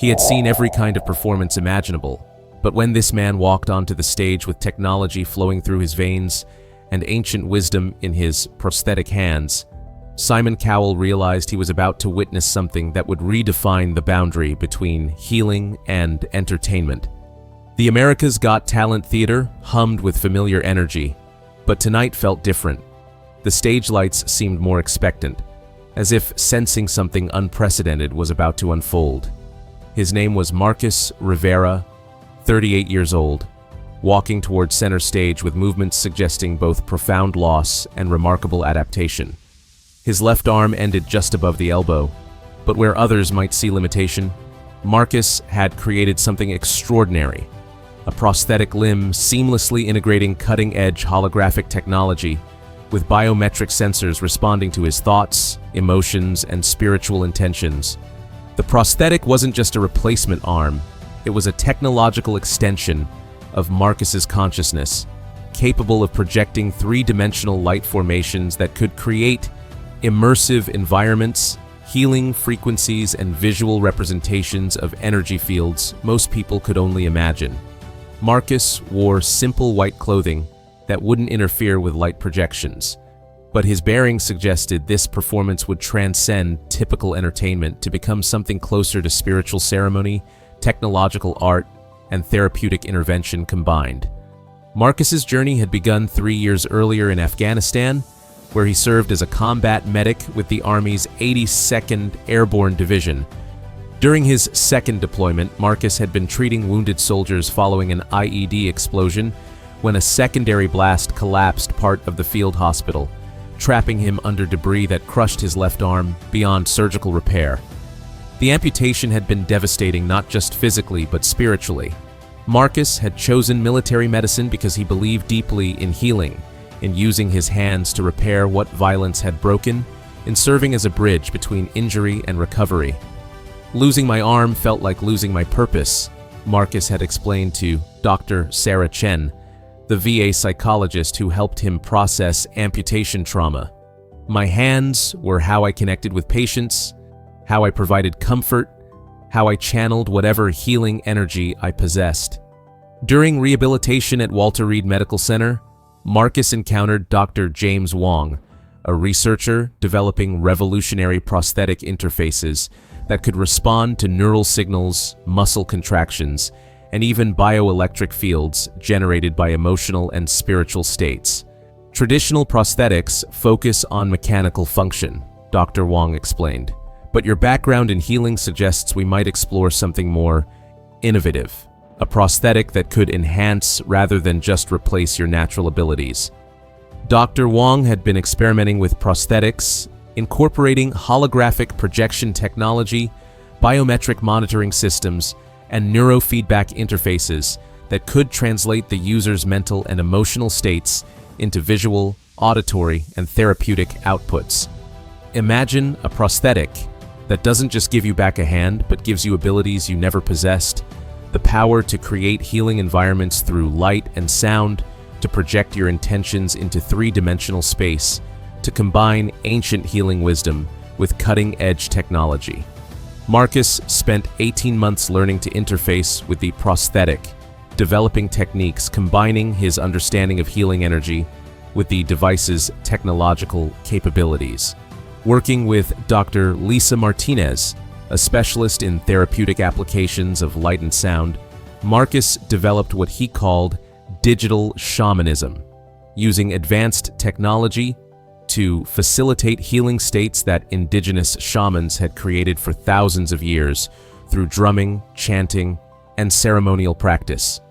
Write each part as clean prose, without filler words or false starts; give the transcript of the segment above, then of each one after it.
He had seen every kind of performance imaginable, but when this man walked onto the stage with technology flowing through his veins and ancient wisdom in his prosthetic hands, Simon Cowell realized he was about to witness something that would redefine the boundary between healing and entertainment. The America's Got Talent theater hummed with familiar energy, but tonight felt different. The stage lights seemed more expectant, as if sensing something unprecedented was about to unfold. His name was Marcus Rivera, 38 years old, walking toward center stage with movements suggesting both profound loss and remarkable adaptation. His left arm ended just above the elbow, but where others might see limitation, Marcus had created something extraordinary, a prosthetic limb seamlessly integrating cutting-edge holographic technology with biometric sensors responding to his thoughts, emotions, and spiritual intentions. The prosthetic wasn't just a replacement arm, it was a technological extension of Marcus's consciousness, capable of projecting three-dimensional light formations that could create immersive environments, healing frequencies, and visual representations of energy fields most people could only imagine. Marcus wore simple white clothing that wouldn't interfere with light projections, but his bearing suggested this performance would transcend typical entertainment to become something closer to spiritual ceremony, technological art, and therapeutic intervention combined. Marcus's journey had begun 3 years earlier in Afghanistan, where he served as a combat medic with the Army's 82nd Airborne Division. During his second deployment, Marcus had been treating wounded soldiers following an IED explosion when a secondary blast collapsed part of the field hospital, trapping him under debris that crushed his left arm beyond surgical repair. The amputation had been devastating not just physically but spiritually. Marcus had chosen military medicine because he believed deeply in healing, in using his hands to repair what violence had broken, in serving as a bridge between injury and recovery. Losing my arm felt like losing my purpose, Marcus had explained to Dr. Sarah Chen, the VA psychologist who helped him process amputation trauma. My hands were how I connected with patients, how I provided comfort, how I channeled whatever healing energy I possessed. During rehabilitation at Walter Reed Medical Center, Marcus encountered Dr. James Wong, a researcher developing revolutionary prosthetic interfaces that could respond to neural signals, muscle contractions, and even bioelectric fields generated by emotional and spiritual states. Traditional prosthetics focus on mechanical function, Dr. Wong explained, but your background in healing suggests we might explore something more innovative, a prosthetic that could enhance rather than just replace your natural abilities. Dr. Wong had been experimenting with prosthetics, incorporating holographic projection technology, biometric monitoring systems, and neurofeedback interfaces that could translate the user's mental and emotional states into visual, auditory, and therapeutic outputs. Imagine a prosthetic that doesn't just give you back a hand, but gives you abilities you never possessed, the power to create healing environments through light and sound, to project your intentions into three-dimensional space, to combine ancient healing wisdom with cutting-edge technology. Marcus spent 18 months learning to interface with the prosthetic, developing techniques combining his understanding of healing energy with the device's technological capabilities. Working with Dr. Lisa Martinez, a specialist in therapeutic applications of light and sound, Marcus developed what he called digital shamanism, using advanced technology to facilitate healing states that indigenous shamans had created for thousands of years through drumming, chanting, and ceremonial practice.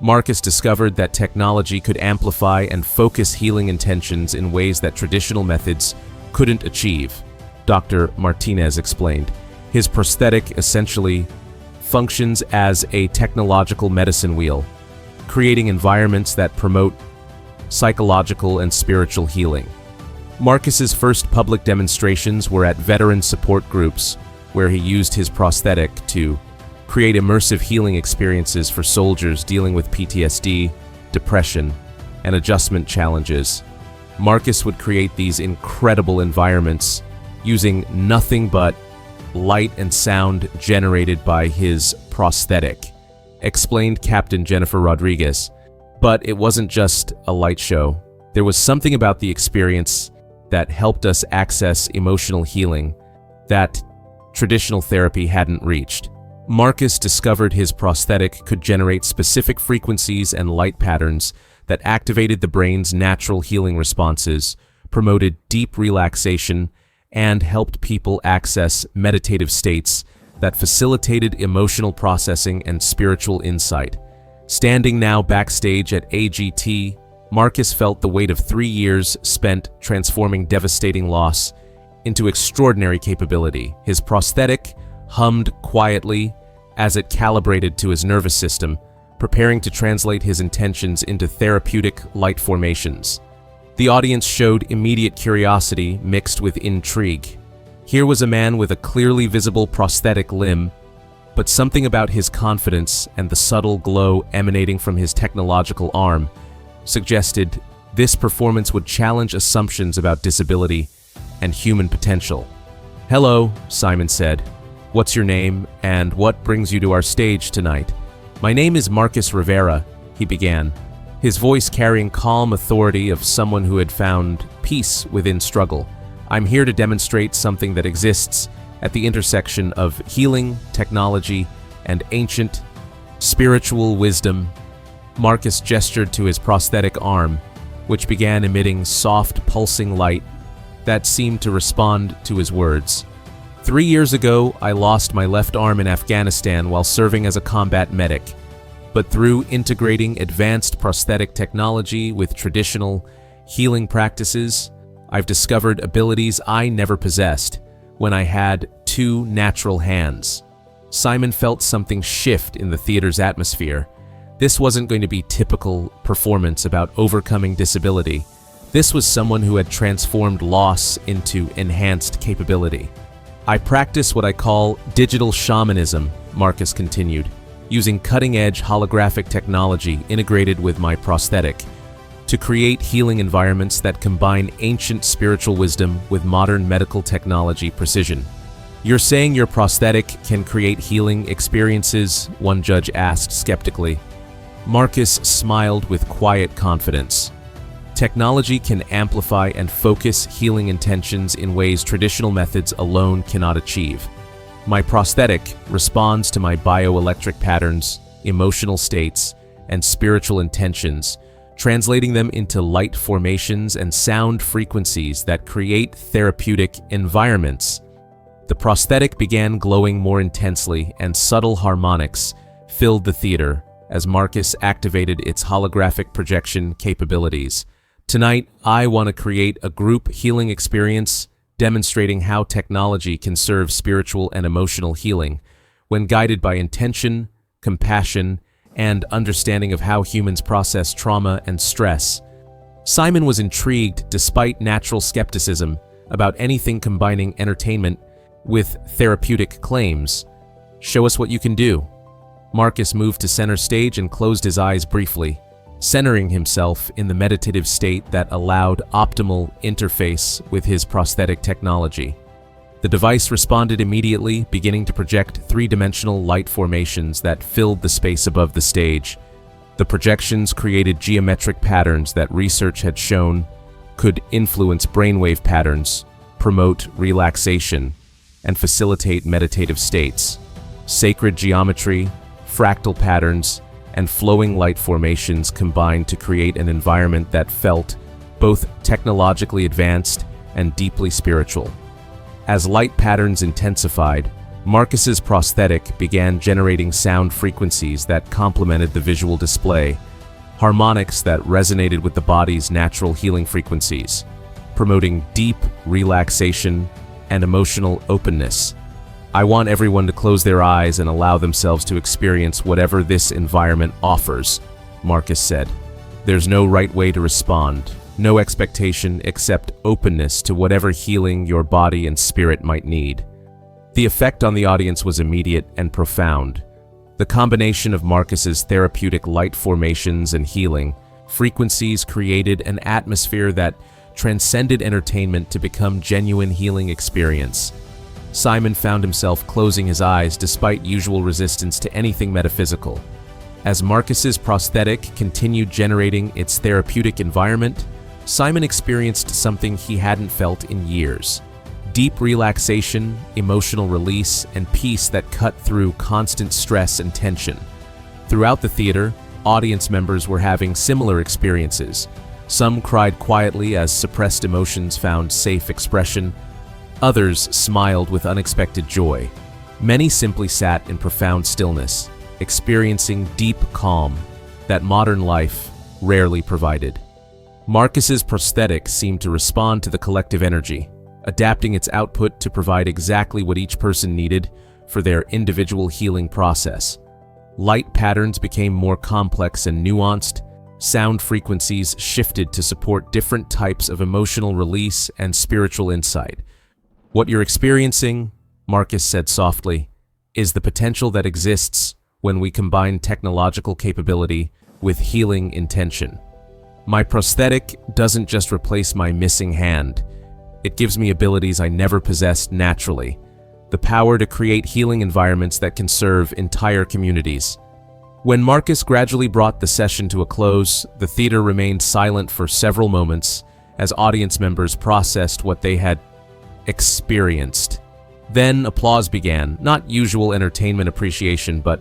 Marcus discovered that technology could amplify and focus healing intentions in ways that traditional methods couldn't achieve, Dr. Martinez explained. His prosthetic essentially functions as a technological medicine wheel, creating environments that promote psychological and spiritual healing. Marcus's first public demonstrations were at veteran support groups, where he used his prosthetic to create immersive healing experiences for soldiers dealing with PTSD, depression, and adjustment challenges. Marcus would create these incredible environments using nothing but light and sound generated by his prosthetic, explained Captain Jennifer Rodriguez. But it wasn't just a light show. There was something about the experience that helped us access emotional healing that traditional therapy hadn't reached. Marcus discovered his prosthetic could generate specific frequencies and light patterns that activated the brain's natural healing responses, promoted deep relaxation, and helped people access meditative states that facilitated emotional processing and spiritual insight. Standing now backstage at AGT, Marcus felt the weight of 3 years spent transforming devastating loss into extraordinary capability. His prosthetic hummed quietly as it calibrated to his nervous system, preparing to translate his intentions into therapeutic light formations. The audience showed immediate curiosity mixed with intrigue. Here was a man with a clearly visible prosthetic limb, but something about his confidence and the subtle glow emanating from his technological arm suggested this performance would challenge assumptions about disability and human potential. "Hello," Simon said. "What's your name, and what brings you to our stage tonight?" "My name is Marcus Rivera," he began, his voice carrying calm authority of someone who had found peace within struggle. "I'm here to demonstrate something that exists at the intersection of healing, technology, and ancient spiritual wisdom." Marcus gestured to his prosthetic arm, which began emitting soft, pulsing light that seemed to respond to his words. 3 years ago, I lost my left arm in Afghanistan while serving as a combat medic. But through integrating advanced prosthetic technology with traditional healing practices, I've discovered abilities I never possessed when I had 2 natural hands. Simon felt something shift in the theater's atmosphere. This wasn't going to be typical performance about overcoming disability. This was someone who had transformed loss into enhanced capability. "I practice what I call digital shamanism," Marcus continued, "using cutting-edge holographic technology integrated with my prosthetic to create healing environments that combine ancient spiritual wisdom with modern medical technology precision." "You're saying your prosthetic can create healing experiences?" one judge asked skeptically. Marcus smiled with quiet confidence. "Technology can amplify and focus healing intentions in ways traditional methods alone cannot achieve. My prosthetic responds to my bioelectric patterns, emotional states, and spiritual intentions, translating them into light formations and sound frequencies that create therapeutic environments." The prosthetic began glowing more intensely, and subtle harmonics filled the theater as Marcus activated its holographic projection capabilities. "Tonight, I want to create a group healing experience demonstrating how technology can serve spiritual and emotional healing when guided by intention, compassion, and understanding of how humans process trauma and stress." Simon was intrigued despite natural skepticism about anything combining entertainment with therapeutic claims. "Show us what you can do." Marcus moved to center stage and closed his eyes briefly, centering himself in the meditative state that allowed optimal interface with his prosthetic technology. The device responded immediately, beginning to project 3-dimensional light formations that filled the space above the stage. The projections created geometric patterns that research had shown could influence brainwave patterns, promote relaxation, and facilitate meditative states. Sacred geometry, fractal patterns, and flowing light formations combined to create an environment that felt both technologically advanced and deeply spiritual. As light patterns intensified, Marcus's prosthetic began generating sound frequencies that complemented the visual display, harmonics that resonated with the body's natural healing frequencies, promoting deep relaxation and emotional openness. "I want everyone to close their eyes and allow themselves to experience whatever this environment offers," Marcus said. "There's no right way to respond, no expectation except openness to whatever healing your body and spirit might need." The effect on the audience was immediate and profound. The combination of Marcus's therapeutic light formations and healing frequencies created an atmosphere that transcended entertainment to become genuine healing experience. Simon found himself closing his eyes despite usual resistance to anything metaphysical. As Marcus's prosthetic continued generating its therapeutic environment, Simon experienced something he hadn't felt in years. Deep relaxation, emotional release, and peace that cut through constant stress and tension. Throughout the theater, audience members were having similar experiences. Some cried quietly as suppressed emotions found safe expression. Others smiled with unexpected joy. Many simply sat in profound stillness, experiencing deep calm that modern life rarely provided. Marcus's prosthetic seemed to respond to the collective energy, adapting its output to provide exactly what each person needed for their individual healing process. Light patterns became more complex and nuanced. Sound frequencies shifted to support different types of emotional release and spiritual insight. "What you're experiencing," Marcus said softly, "is the potential that exists when we combine technological capability with healing intention. My prosthetic doesn't just replace my missing hand. It gives me abilities I never possessed naturally. The power to create healing environments that can serve entire communities." When Marcus gradually brought the session to a close, the theater remained silent for several moments as audience members processed what they had experienced. Then applause began, not usual entertainment appreciation, but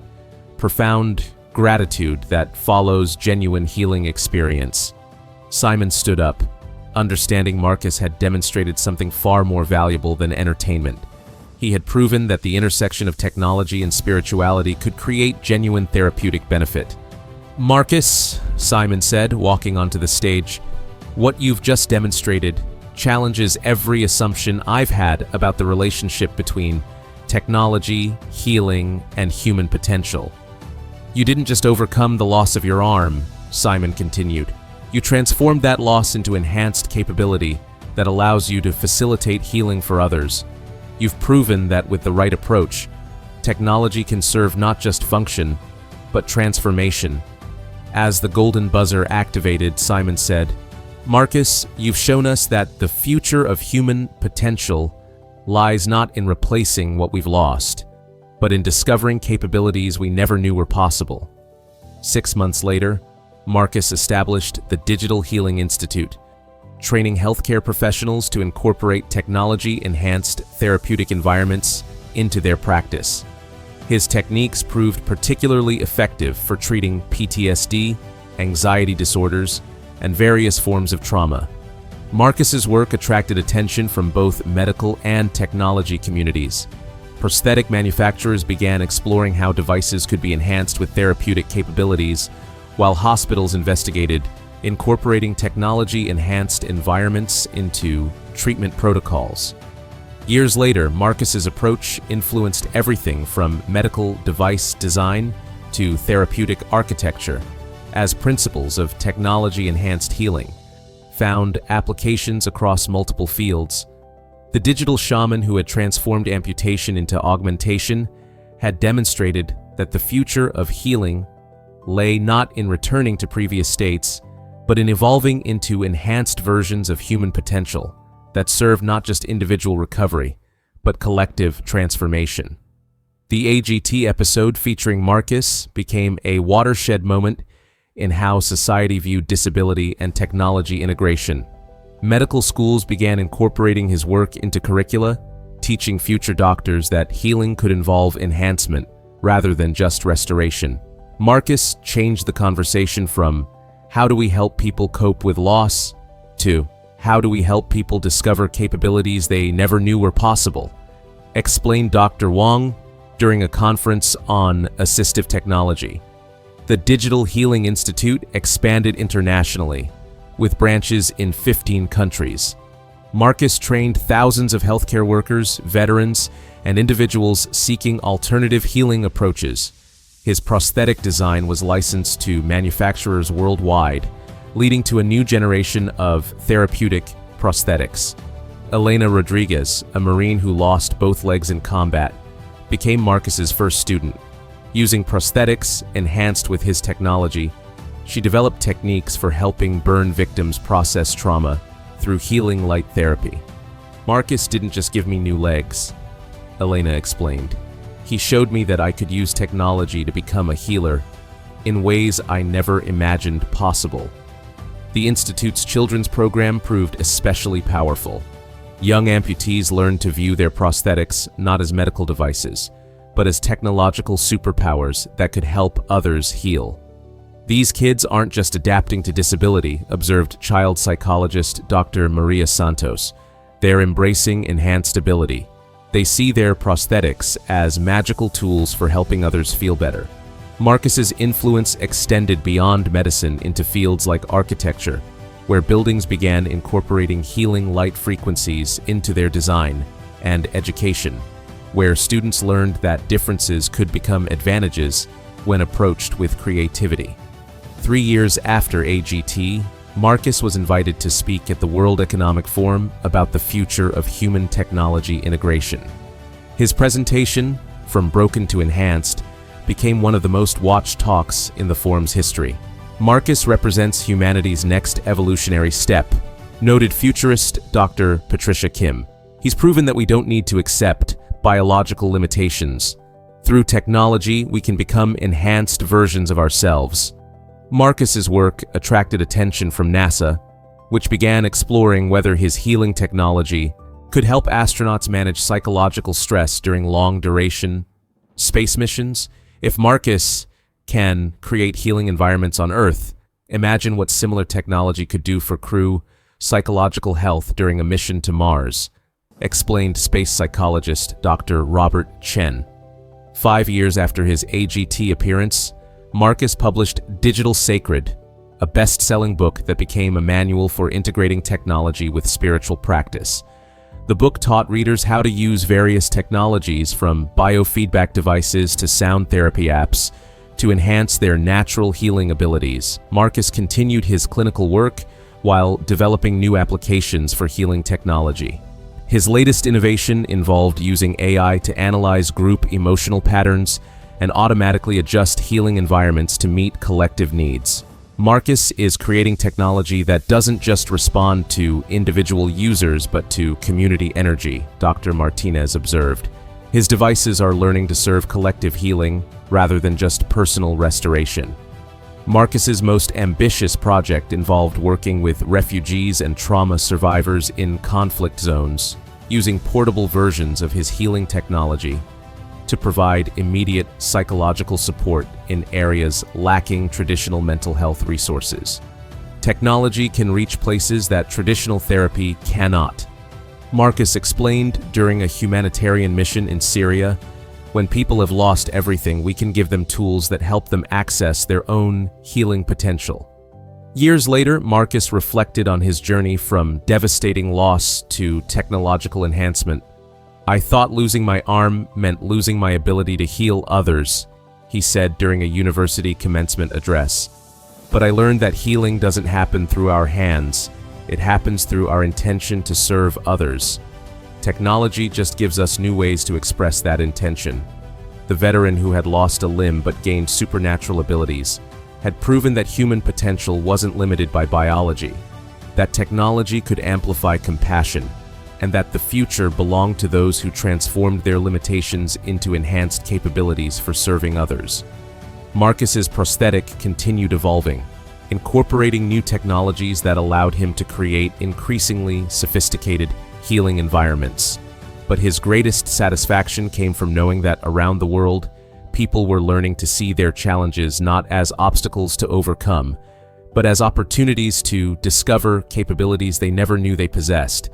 profound gratitude that follows genuine healing experience. Simon stood up, understanding Marcus had demonstrated something far more valuable than entertainment. He had proven that the intersection of technology and spirituality could create genuine therapeutic benefit. "Marcus," Simon said, walking onto the stage, "what you've just demonstrated challenges every assumption I've had about the relationship between technology, healing, and human potential. You didn't just overcome the loss of your arm," Simon continued. "You transformed that loss into enhanced capability that allows you to facilitate healing for others. You've proven that with the right approach, technology can serve not just function, but transformation." As the golden buzzer activated, Simon said, "Marcus, you've shown us that the future of human potential lies not in replacing what we've lost, but in discovering capabilities we never knew were possible." 6 months later, Marcus established the Digital Healing Institute, training healthcare professionals to incorporate technology-enhanced therapeutic environments into their practice. His techniques proved particularly effective for treating PTSD, anxiety disorders, and various forms of trauma. Marcus's work attracted attention from both medical and technology communities. Prosthetic manufacturers began exploring how devices could be enhanced with therapeutic capabilities, while hospitals investigated incorporating technology-enhanced environments into treatment protocols. Years later, Marcus's approach influenced everything from medical device design to therapeutic architecture, as principles of technology-enhanced healing found applications across multiple fields. The digital shaman who had transformed amputation into augmentation had demonstrated that the future of healing lay not in returning to previous states, but in evolving into enhanced versions of human potential that serve not just individual recovery, but collective transformation. The AGT episode featuring Marcus became a watershed moment in how society viewed disability and technology integration. Medical schools began incorporating his work into curricula, teaching future doctors that healing could involve enhancement rather than just restoration. Marcus changed the conversation from "How do we help people cope with loss?" to "How do we help people discover capabilities they never knew were possible?" explained Dr. Wong during a conference on assistive technology. The Digital Healing Institute expanded internationally, with branches in 15 countries. Marcus trained thousands of healthcare workers, veterans, and individuals seeking alternative healing approaches. His prosthetic design was licensed to manufacturers worldwide, leading to a new generation of therapeutic prosthetics. Elena Rodriguez, a Marine who lost both legs in combat, became Marcus's first student. Using prosthetics enhanced with his technology, she developed techniques for helping burn victims process trauma through healing light therapy. "Marcus didn't just give me new legs. Elena explained. He showed me that I could use technology to become a healer in ways I never imagined possible. The Institute's children's program proved especially powerful. Young amputees learned to view their prosthetics not as medical devices, but as technological superpowers that could help others heal. These kids aren't just adapting to disability, observed child psychologist Dr. Maria Santos. They're embracing enhanced ability. They see their prosthetics as magical tools for helping others feel better. Marcus's influence extended beyond medicine into fields like architecture, where buildings began incorporating healing light frequencies into their design, and education, where students learned that differences could become advantages when approached with creativity. 3 years after AGT, Marcus was invited to speak at the World Economic Forum about the future of human technology integration. His presentation, From Broken to Enhanced, became one of the most watched talks in the forum's history. Marcus represents humanity's next evolutionary step, noted futurist Dr. Patricia Kim. He's proven that we don't need to accept biological limitations. Through technology, we can become enhanced versions of ourselves. Marcus's work attracted attention from NASA, which began exploring whether his healing technology could help astronauts manage psychological stress during long-duration space missions. If Marcus can create healing environments on Earth, imagine what similar technology could do for crew psychological health during a mission to Mars, explained space psychologist Dr. Robert Chen. 5 years after his AGT appearance, Marcus published Digital Sacred, a best-selling book that became a manual for integrating technology with spiritual practice. The book taught readers how to use various technologies, from biofeedback devices to sound therapy apps, to enhance their natural healing abilities. Marcus continued his clinical work while developing new applications for healing technology. His latest innovation involved using AI to analyze group emotional patterns and automatically adjust healing environments to meet collective needs. Marcus is creating technology that doesn't just respond to individual users but to community energy, Dr. Martinez observed. His devices are learning to serve collective healing rather than just personal restoration. Marcus's most ambitious project involved working with refugees and trauma survivors in conflict zones, using portable versions of his healing technology to provide immediate psychological support in areas lacking traditional mental health resources. Technology can reach places that traditional therapy cannot. Marcus explained during a humanitarian mission in Syria, when people have lost everything, we can give them tools that help them access their own healing potential. Years later, Marcus reflected on his journey from devastating loss to technological enhancement. "I thought losing my arm meant losing my ability to heal others," he said during a university commencement address. "But I learned that healing doesn't happen through our hands. It happens through our intention to serve others. Technology just gives us new ways to express that intention." The veteran, who had lost a limb but gained supernatural abilities, had proven that human potential wasn't limited by biology, that technology could amplify compassion, and that the future belonged to those who transformed their limitations into enhanced capabilities for serving others. Marcus's prosthetic continued evolving, incorporating new technologies that allowed him to create increasingly sophisticated healing environments. But his greatest satisfaction came from knowing that around the world, people were learning to see their challenges not as obstacles to overcome, but as opportunities to discover capabilities they never knew they possessed.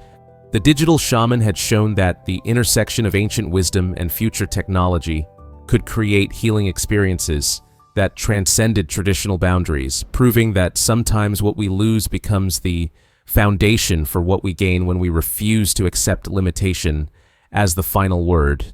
The digital shaman had shown that the intersection of ancient wisdom and future technology could create healing experiences that transcended traditional boundaries, proving that sometimes what we lose becomes the foundation for what we gain when we refuse to accept limitation as the final word.